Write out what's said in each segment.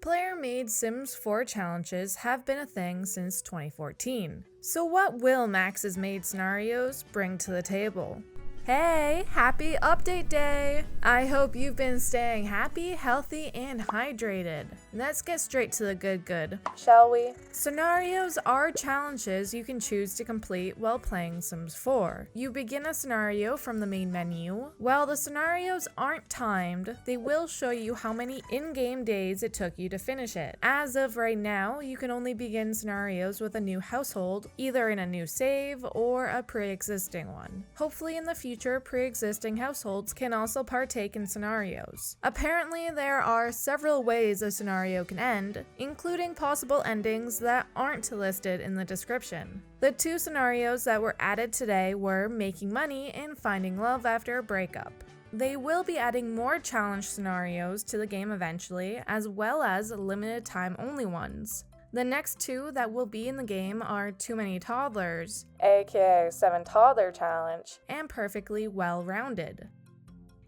Player-made Sims 4 challenges have been a thing since 2014. So what will Max's made scenarios bring to the table? Hey, happy update day! I hope you've been staying happy, healthy, and hydrated. Let's get straight to the good, shall we? Scenarios are challenges you can choose to complete while playing Sims 4. You begin a scenario from the main menu. While the scenarios aren't timed, they will show you how many in-game days it took you to finish it. As of right now, you can only begin scenarios with a new household, either in a new save or a pre-existing one. Hopefully in the future, pre-existing households can also partake in scenarios. Apparently, there are several ways a scenario can end, including possible endings that aren't listed in the description. The two scenarios that were added today were making money and finding love after a breakup. They will be adding more challenge scenarios to the game eventually, as well as limited time only ones. The next two that will be in the game are Too Many Toddlers, aka 7 Toddler Challenge, and Perfectly Well-Rounded.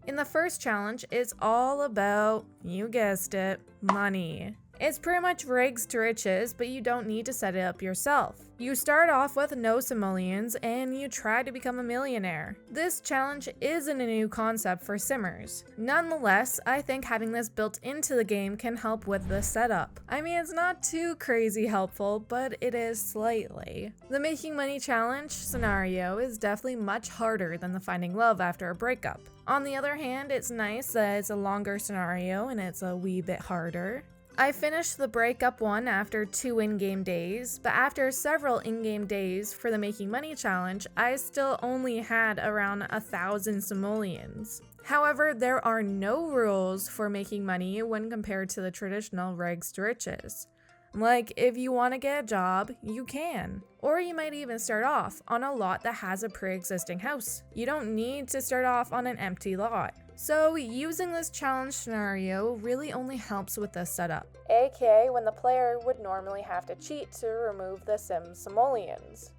In the first challenge, it's all about, you guessed it, money. It's pretty much rags to riches, but you don't need to set it up yourself. You start off with no simoleons and you try to become a millionaire. This challenge isn't a new concept for Simmers. Nonetheless, I think having this built into the game can help with the setup. I mean, it's not too crazy helpful, but it is slightly. The making money challenge scenario is definitely much harder than the finding love after a breakup. On the other hand, it's nice that it's a longer scenario and it's a wee bit harder. I finished the breakup one after 2 in-game days, but after several in-game days for the Making Money challenge, I still only had around 1,000 simoleons. However, there are no rules for making money when compared to the traditional rags to riches. Like, if you want to get a job, you can. Or you might even start off on a lot that has a pre-existing house. You don't need to start off on an empty lot. So using this challenge scenario really only helps with the setup, aka when the player would normally have to cheat to remove the Sim's simoleons.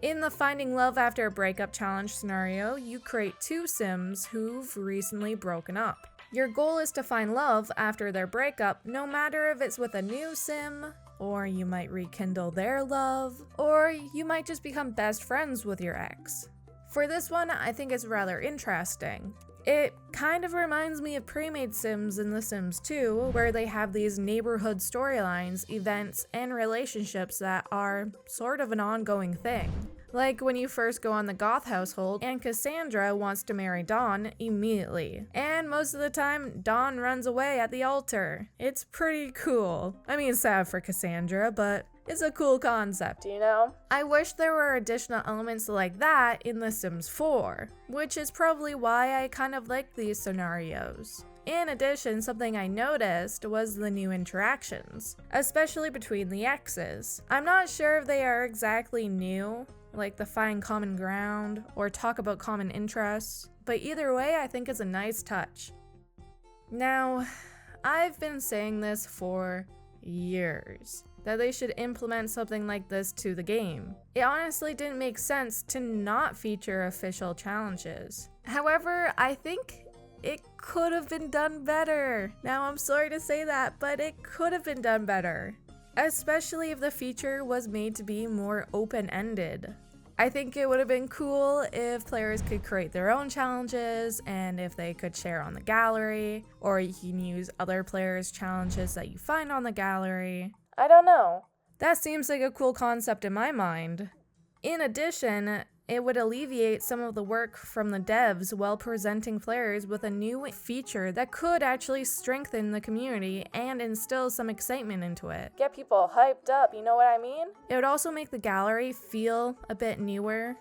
In the Finding Love After a Breakup challenge scenario, you create 2 Sims who've recently broken up. Your goal is to find love after their breakup, no matter if it's with a new Sim, or you might rekindle their love, or you might just become best friends with your ex. For this one, I think it's rather interesting. It kind of reminds me of pre-made Sims in The Sims 2, where they have these neighborhood storylines, events, and relationships that are sort of an ongoing thing. Like when you first go on the Goth household and Cassandra wants to marry Dawn immediately. And most of the time, Dawn runs away at the altar. It's pretty cool. I mean, sad for Cassandra, but it's a cool concept, you know? I wish there were additional elements like that in The Sims 4, which is probably why I kind of like these scenarios. In addition, something I noticed was the new interactions, especially between the exes. I'm not sure if they are exactly new, like the find common ground or talk about common interests, but either way, I think it's a nice touch. Now, I've been saying this for years, that they should implement something like this to the game. It honestly didn't make sense to not feature official challenges. However, I think it could have been done better. Now, I'm sorry to say that, but it could have been done better. Especially if the feature was made to be more open-ended. I think it would have been cool if players could create their own challenges and if they could share on the gallery, or you can use other players' challenges that you find on the gallery. I don't know. That seems like a cool concept in my mind. In addition, it would alleviate some of the work from the devs while presenting players with a new feature that could actually strengthen the community and instill some excitement into it. Get people hyped up, you know what I mean? It would also make the gallery feel a bit newer.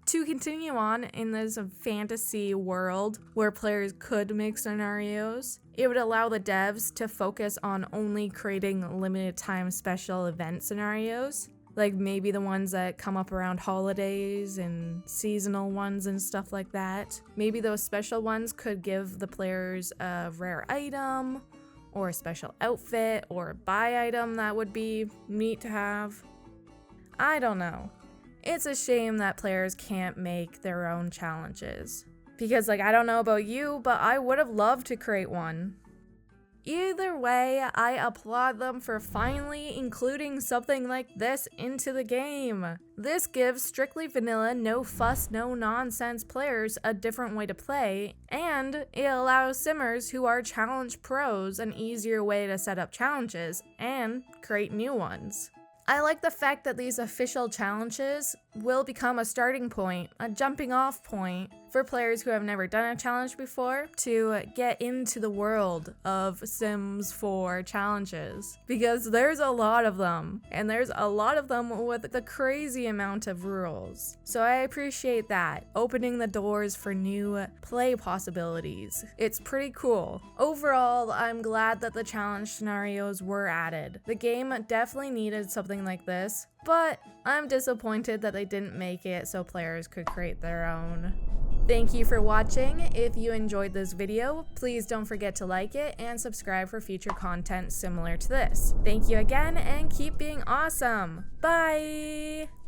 To continue on in this fantasy world where players could make scenarios, it would allow the devs to focus on only creating limited time special event scenarios. Like maybe the ones that come up around holidays and seasonal ones and stuff like that. Maybe those special ones could give the players a rare item or a special outfit or a buy item that would be neat to have. I don't know. It's a shame that players can't make their own challenges. Because I don't know about you, but I would have loved to create one. Either way, I applaud them for finally including something like this into the game. This gives strictly vanilla, no fuss, no nonsense players a different way to play, and it allows simmers who are challenge pros an easier way to set up challenges and create new ones. I like the fact that these official challenges will become a starting point, a jumping off point for players who have never done a challenge before to get into the world of Sims 4 challenges. Because there's a lot of them, and there's a lot of them with the crazy amount of rules. So I appreciate that, opening the doors for new play possibilities. It's pretty cool. Overall, I'm glad that the challenge scenarios were added. The game definitely needed something like this, but I'm disappointed that they didn't make it so players could create their own. Thank you for watching. If you enjoyed this video, please don't forget to like it and subscribe for future content similar to this. Thank you again and keep being awesome. Bye!